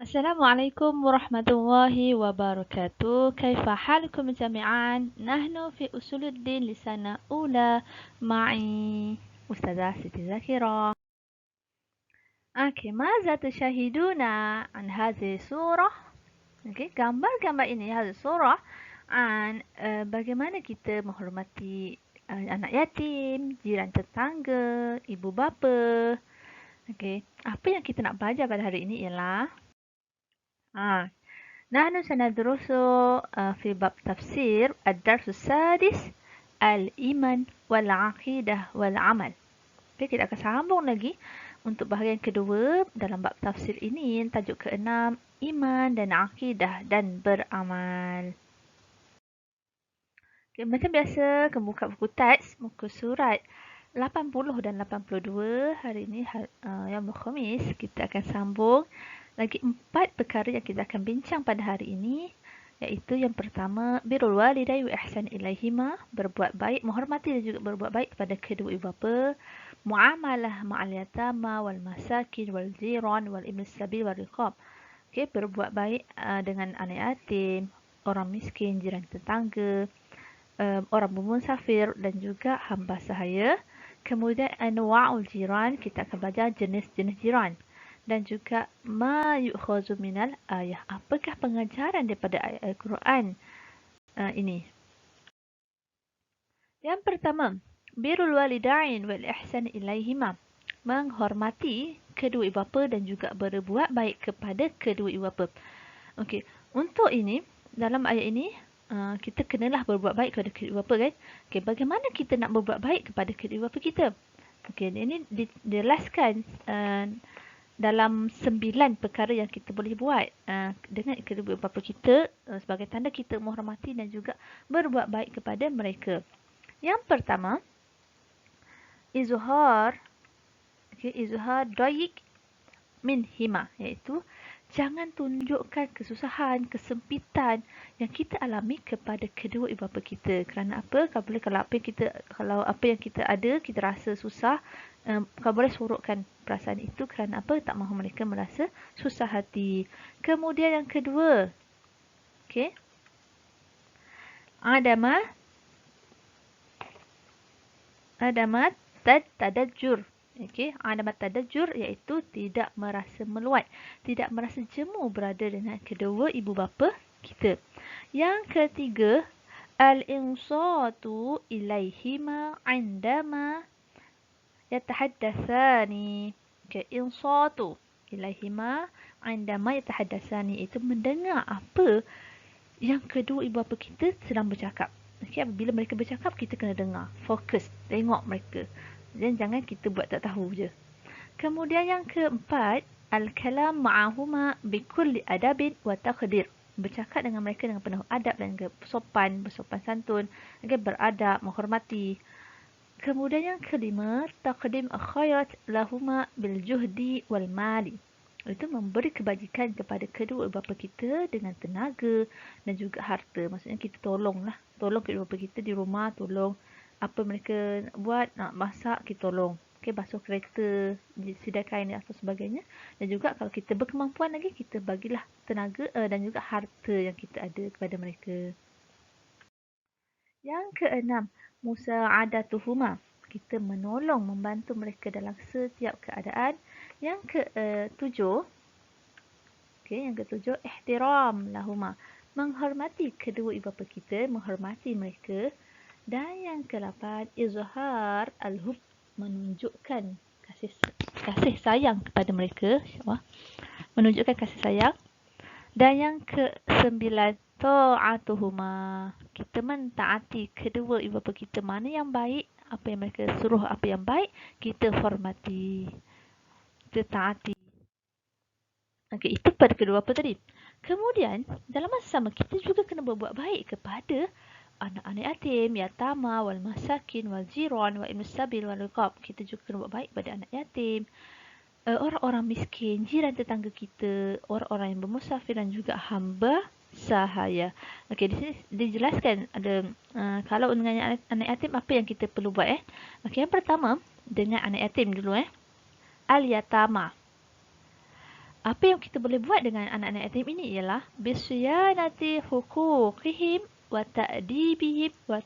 Assalamualaikum warahmatullahi wabarakatuh. Kaifa halukum jami'an? Nahnu fi usuluddin li sana ula ma'i Ustazah Siti Zakira. ماذا تشاهدون عن هذه الصورة؟ gambar-gambar ini هذه الصورة عن bagaimana kita menghormati anak yatim, jiran tetangga, ibu bapa. Apa yang kita nak belajar pada hari ini ialah نحن سندرس في باب تفسير الدرس السادس الإيمان والعقيدة والعمل. Kita akan sambung lagi untuk bahagian kedua dalam bab tafsir ini, tajuk ke-6 iman dan akidah dan beramal. Macam biasa, buka buku teks, muka surat 80 dan 82. Hari ini yang Khamis, kita akan sambung lagi 4 perkara yang kita akan bincang pada hari ini, iaitu yang pertama birrul walidai wa ihsan ilaihima, berbuat baik, menghormati dan juga berbuat baik kepada kedua ibu bapa, muamalah ma'al yatama wal masakin wal jiran wal ibn sabil wal riqab. Berbuat baik dengan anak yatim, orang miskin, jiran tetangga, orang bermusafir dan juga hamba sahaya. Kemudian anwa'ul jiran, kita akan belajar jenis-jenis jiran. Dan juga ma yu'khazu minal ayah, apakah pengajaran daripada ayat Al-Quran ini. Yang pertama, birrul walidain wal ihsan ilaihima, menghormati kedua ibu bapa dan juga berbuat baik kepada kedua ibu bapa. Untuk ini, dalam ayat ini kita kenalah berbuat baik kepada kedua ibu bapa, kan? Bagaimana kita nak berbuat baik kepada kedua ibu bapa kita? Ini dijelaskan dalam 9 perkara yang kita boleh buat dengan kedua ibu bapa kita sebagai tanda kita menghormati dan juga berbuat baik kepada mereka. Yang pertama, izhar daik min hima, iaitu jangan tunjukkan kesusahan, kesempitan yang kita alami kepada kedua ibu bapa kita. Kerana apa? Kalau apa yang kita ada, kita rasa susah, kau boleh surutkan perasaan itu. Kerana apa? Tak mahu mereka merasa susah hati. Kemudian yang kedua, adamat tadajjur. Adamat tadajjur, iaitu tidak merasa meluat, tidak merasa jemu berada dengan kedua ibu bapa kita. Yang ketiga, al-insatu ilaihima indama yatahaddatsani. Insatu ilaihima indama yatahaddatsani, itu mendengar apa yang kedua ibu bapa kita sedang bercakap. Apabila mereka bercakap, kita kena dengar, fokus, tengok mereka. Dan jangan kita buat tak tahu je. Kemudian yang keempat, al-kalam ma'ahuma bikulli adabin wa taqdir. Bercakap dengan mereka dengan penuh adab dan bersopan santun, beradab, menghormati. Kemudian yang kelima, taqdim al-khairat lahuma bil juhdi wal mali. Itu memberi kebajikan kepada kedua ibu bapa kita dengan tenaga dan juga harta. Maksudnya kita tolong kedua bapa kita di rumah, tolong apa mereka buat, nak masak, kita tolong. Basuh kereta, sidai kain atau sebagainya. Dan juga kalau kita berkemampuan lagi, kita bagilah tenaga dan juga harta yang kita ada kepada mereka. Yang keenam, musa'adatuhuma, kita menolong, membantu mereka dalam setiap keadaan. Yang ketujuh, ihtiram lahuma, menghormati kedua ibu bapa kita, menghormati mereka. Dan yang ke-8, izhar al-hub, menunjukkan kasih sayang kepada mereka, menunjukkan kasih sayang. Dan yang ke-9, ta'atuhuma, kita mentaati kedua ibu bapa kita, mana yang baik, apa yang mereka suruh, apa yang baik, kita hormati, kita taati. Itu pada kedua bapa tadi. Kemudian dalam masa sama, kita juga kena berbuat baik kepada anak-anak yatim, yatama, wal masakin, wal jiran, wal ibn sabil, wal riqab. Kita juga kena buat baik pada anak yatim, orang-orang miskin, jiran tetangga kita, orang-orang yang bermusafir dan juga hamba sahaya. Di sini dijelaskan ada kalau dengan anak yatim apa yang kita perlu buat. Yang pertama, dengan anak yatim dulu. Al-yatama. Apa yang kita boleh buat dengan anak-anak yatim ini ialah bisyanati huquqihim wa ta'dibihim wa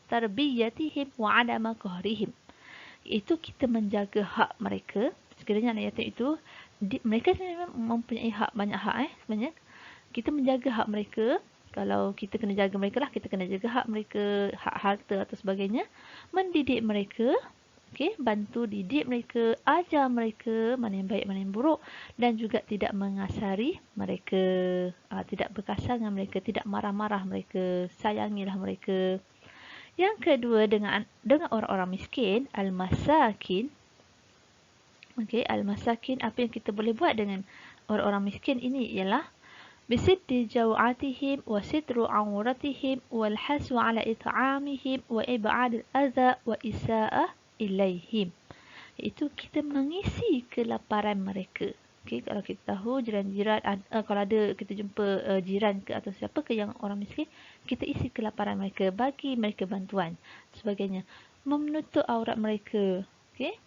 tarbiyatihim wa adama qahrihim. Itu kita menjaga hak mereka. Sekiranya anak yatim itu mereka memang mempunyai hak, banyak hak sebenarnya. Kita menjaga hak mereka. Kalau kita kena jaga mereka lah, kita kena jaga hak mereka, hak harta atau sebagainya. Mendidik mereka. Okey, bantu didik mereka, ajar mereka mana yang baik, mana yang buruk, dan juga tidak mengasari mereka, tidak berkasar dengan mereka, tidak marah-marah mereka, sayangilah mereka. Yang kedua, dengan orang-orang miskin, al-masakin. Okey, al-masakin, apa yang kita boleh buat dengan orang-orang miskin ini ialah bisiddi jaw'atihim wa sitru awratihim wal hasu ala it'amihim wa ib'ad al-adha wa isa'ah ilaihim. Iaitu kita mengisi kelaparan mereka. Okay, kalau kita tahu jiran-jiran, kalau ada kita jumpa jiran ke atau siapa ke yang orang miskin, kita isi kelaparan mereka, bagi mereka bantuan, sebagainya. Menutup aurat mereka. Okay?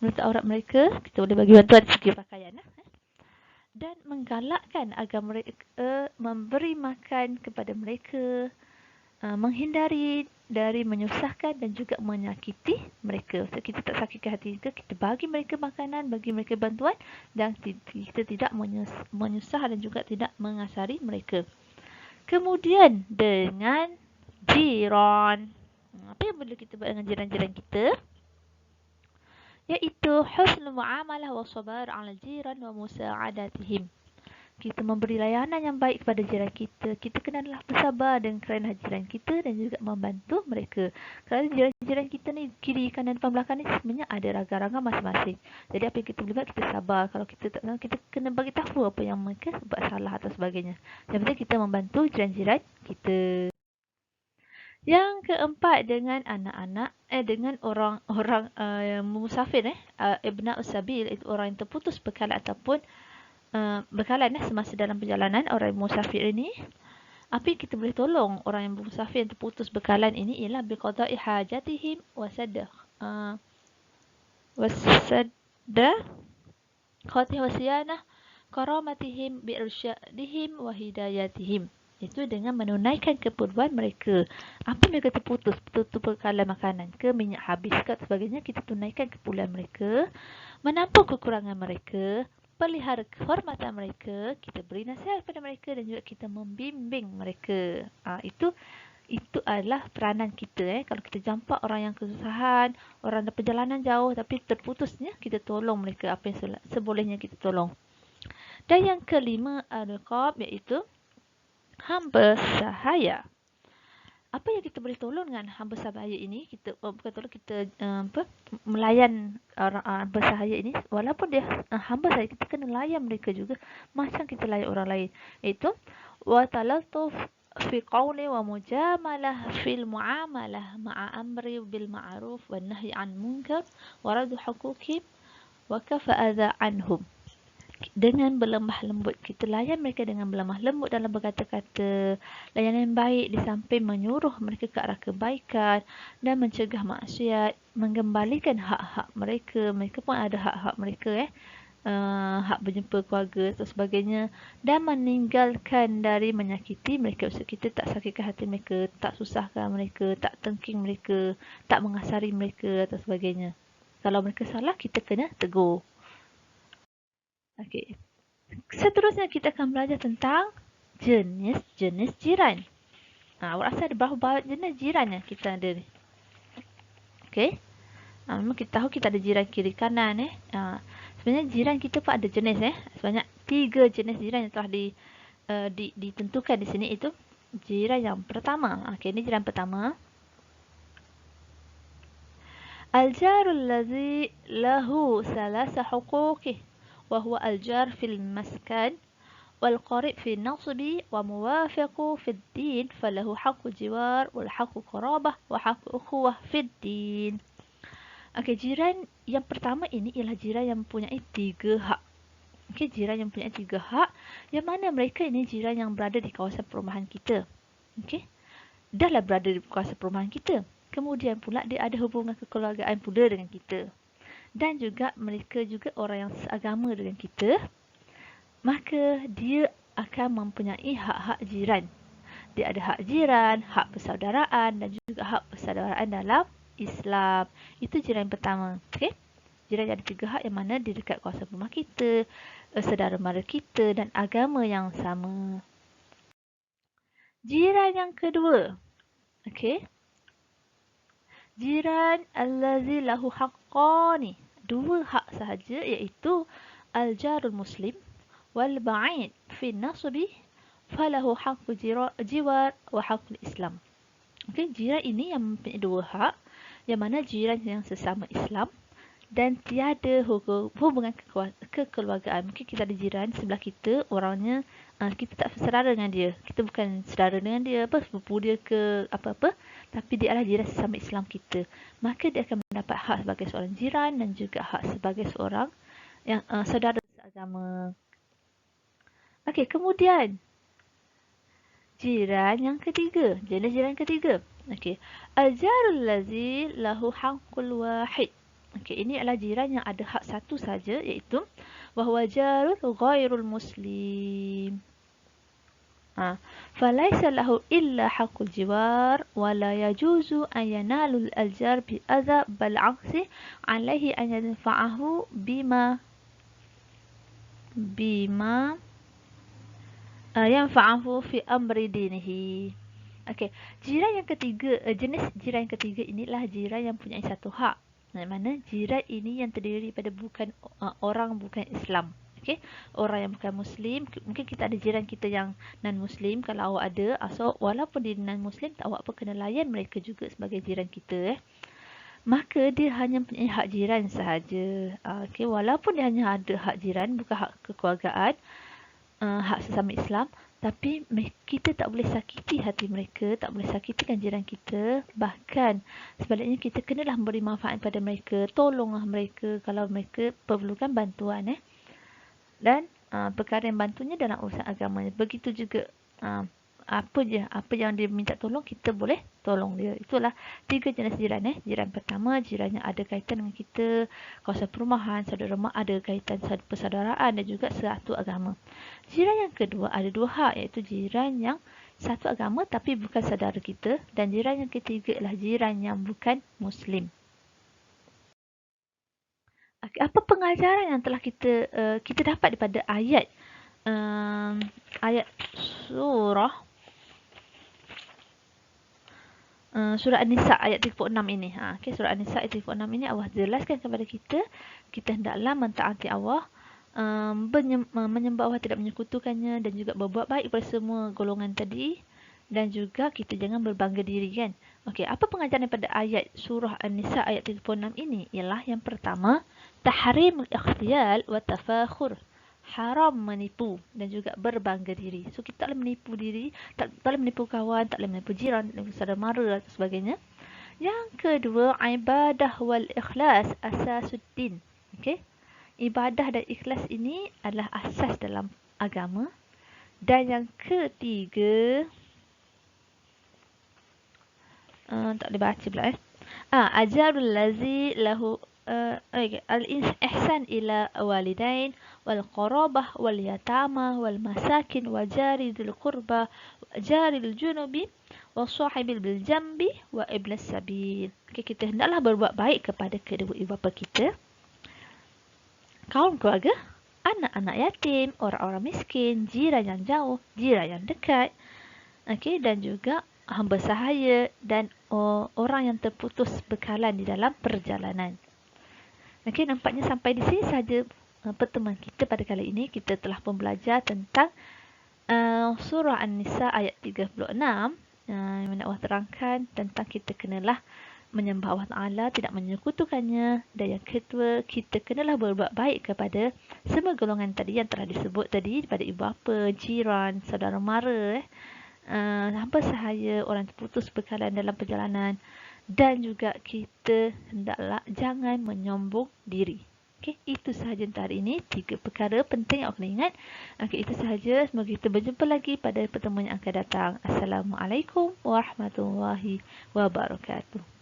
Menutup aurat mereka, kita boleh bagi bantuan dari segi pakaian. Dan menggalakkan agar mereka memberi makan kepada mereka, menghindari dari menyusahkan dan juga menyakiti mereka. So, kita tak sakitkan hati mereka, kita bagi mereka makanan, bagi mereka bantuan, dan kita tidak menyusah dan juga tidak mengasari mereka. Kemudian dengan jiran. Apa yang boleh kita buat dengan jiran-jiran kita? Iaitu husnul muamalah wa sabar 'ala jiran wa musa'adatihim. Kita memberi layanan yang baik kepada jiran kita. Kita kenalah bersabar dengan kerana jiran kita dan juga membantu mereka. Kerana jiran-jiran kita ni, kiri, kanan, depan, belakang ni sebenarnya ada ragam-ragam masing-masing. Jadi apa yang kita boleh buat, kita sabar. Kalau kita tak tahu, kita kena bagi tahu apa yang mereka buat salah atau sebagainya. Yang penting kita membantu jiran-jiran kita. Yang keempat, dengan anak-anak, dengan orang-orang musafir, ibna'us sabil, itu orang yang terputus bekalan ataupun bekalan semasa dalam perjalanan. Orang yang musafir ini, apa yang kita boleh tolong orang yang musafir yang terputus bekalan ini ialah biqada'i hajatihim wasadda khatih wasiyanah karamatihim biirsyadihim wa hidayatihim. Itu dengan menunaikan keperluan mereka. Apa mereka terputus, betul-betul bekalan makanan ke, minyak habis ke sebagainya, kita tunaikan keperluan mereka, menampung kekurangan mereka, pelihara kehormatan mereka, kita beri nasihat kepada mereka dan juga kita membimbing mereka. Itu adalah peranan kita. Kalau kita jumpa orang yang kesusahan, orang dalam perjalanan jauh tapi terputusnya, kita tolong mereka apa yang sebolehnya kita tolong. Dan yang kelima, al-riqab, iaitu hamba sahaya. Apa yang kita boleh tolong dengan hamba sahaya ini? Kita bukan tolong, kita melayan orang hamba sahaya ini. Walaupun dia hamba sahaya, kita kena layan mereka juga macam kita layan orang lain. Itu wa talatuf fi qawli wa mujamalah fil muamalah ma'a amri bil ma'ruf wa nahyi an munkar wa radu huquqihim wa kafa adza anhum. Dengan berlemah lembut, kita layan mereka dengan berlemah lembut dalam berkata-kata, layanan yang baik di samping menyuruh mereka ke arah kebaikan dan mencegah maksiat, mengembalikan hak-hak mereka. Mereka pun ada hak-hak mereka, hak berjumpa keluarga dan sebagainya, dan meninggalkan dari menyakiti mereka. Maksud kita tak sakitkan hati mereka, tak susahkan mereka, tak tengking mereka, tak mengasari mereka dan sebagainya. Kalau mereka salah, kita kena tegur. Okey. Seterusnya kita akan belajar tentang jenis-jenis jiran. Awak rasa ada berapa jenis jiran yang kita ada ni? Okey. Memang kita tahu kita ada jiran kiri kanan. Sebenarnya jiran kita pun ada jenis. Sebanyak 3 jenis jiran yang telah ditentukan di sini. Itu jiran yang pertama. Okey, ini jiran pertama. Al-jarul ladzi lahu salasa huquqih. وهو الجار في المسكن والقريب في النصب وموافق في الدين فله حق جوار والحق قرابة وحق أخوة في الدين. Okey, jiran yang pertama ini ialah jiran yang mempunyai 3 hak. Okey, jiran yang mempunyai 3 hak, yang mana mereka ini jiran yang berada di kawasan perumahan kita. Okey, dahlah berada di kawasan perumahan kita. Kemudian pula dia ada hubungan kekeluargaan pula dengan kita. dan juga mereka juga orang yang seagama dengan kita, maka dia akan mempunyai hak-hak jiran. Dia ada hak jiran, hak persaudaraan dan juga hak persaudaraan dalam Islam. Itu jiran yang pertama. Okey. Jiran ada 3 hak yang mana di dekat kawasan rumah kita, saudara mara kita dan agama yang sama. Jiran yang kedua. Okey. Jiran allazi lahu haqqani. 2 hak sahaja, iaitu al-jarul muslim wal ba'id fi nasbi falahu haqqu jiwar wa haqqul Islam. Okey, jiran ini yang mempunyai 2 hak, yang mana jiran yang sesama Islam dan tiada hubungan kekeluargaan. Mungkin kita ada jiran sebelah kita, orangnya kita tak saudara dengan dia. Kita bukan saudara dengan dia, sepupu dia ke apa-apa, tapi dia adalah jiran sesama Islam kita. Maka dia akan mendapat hak sebagai seorang jiran dan juga hak sebagai seorang yang saudara seagama. Okey, kemudian jiran yang ketiga, jenis jiran ketiga. Okey, al-jarul ladzi lahu haqqul wahid. Okey, ini adalah jiran yang ada hak satu saja, iaitu wahwa jarul ghairul muslim. Falaysa lahu illa haqqul jiwar wa la yajuzu an yanalu al-jar bi adha bal 'aksi 'alayhi an yanfa'ahu bima yanfa'ahu fi amri dinihi. Okey, jiran yang ketiga, jenis jiran yang ketiga inilah jiran yang punya satu hak. Mana jiran ini yang terdiri daripada bukan orang bukan Islam. Okey, orang yang bukan Muslim. Mungkin kita ada jiran kita yang non-Muslim. Kalau awak ada, so walaupun dia non-Muslim, awak pun kena layan mereka juga sebagai jiran kita. Maka dia hanya punya hak jiran sahaja. Okey, walaupun dia hanya ada hak jiran, bukan hak kekeluargaan, hak sesama Islam, tapi kita tak boleh sakiti hati mereka, tak boleh sakitikan jiran kita. Bahkan sebaliknya kita kenalah memberi manfaat pada mereka, tolonglah mereka kalau mereka perlukan bantuan. Dan perkara yang bantunya dalam urusan agamanya. Begitu juga apa yang dia minta tolong, kita boleh tolong dia. Itulah 3 jenis jiran. Jiran pertama, jiran yang ada kaitan dengan kita, kawasan perumahan, saudara mak, ada kaitan persaudaraan dan juga satu agama. Jiran yang kedua ada 2 hak, iaitu jiran yang satu agama tapi bukan saudara kita, dan jiran yang ketiga adalah jiran yang bukan Muslim. Apa pengajaran yang telah kita dapat daripada ayat surah An-Nisa ayat 36 ini. Okay, surah An-Nisa ayat 36 ini Allah jelaskan kepada kita hendaklah mentaati Allah, menyembah Allah, tidak menyekutukannya, dan juga berbuat baik kepada semua golongan tadi, dan juga kita jangan berbangga diri, kan. Okey, apa pengajaran daripada ayat surah An-Nisa ayat 36 ini? Ialah yang pertama, tahrimul ikhtiyal wa tafakhur. Haram menipu dan juga berbangga diri. So kita tak boleh menipu diri, tak boleh menipu kawan, tak boleh menipu jiran, tak boleh menipu saudara mara dan sebagainya. Yang kedua, ibadah wal ikhlas asasuddin. Okey. Ibadah dan ikhlas ini adalah asas dalam agama. Dan yang ketiga, tak boleh baca pula ajarul lazi lahu al-ihsan ila walidain wal qarabah wal yatama wal masakin wa jari dzil qurba wa jari al junubi wa sahibil bil jambi wa iblis sabil. Okay, kita hendaklah berbuat baik kepada kedua ibu bapa kita, kaum keluarga, anak-anak yatim, orang-orang miskin, jiran yang jauh, jiran yang dekat, okay, dan juga hamba sahaya dan orang yang terputus bekalan di dalam perjalanan. Okey, nampaknya sampai di sini saja pertemuan kita pada kali ini. Kita telah pun belajar tentang surah An-Nisa ayat 36 yang mana Allah terangkan tentang kita kenalah menyembah Allah Ta'ala, tidak menyekutukannya, dan yang kedua, kita kenalah berbuat baik kepada semua golongan tadi yang telah disebut tadi, daripada ibu bapa, jiran, saudara mara, hamba sahaya, orang terputus bekalan dalam perjalanan, dan juga kita hendaklah jangan menyombong diri. Okey, itu sahaja untuk hari ini. 3 perkara penting yang aku kena ingat. Okey, itu sahaja. Semoga kita berjumpa lagi pada pertemuan yang akan datang. Assalamualaikum warahmatullahi wabarakatuh.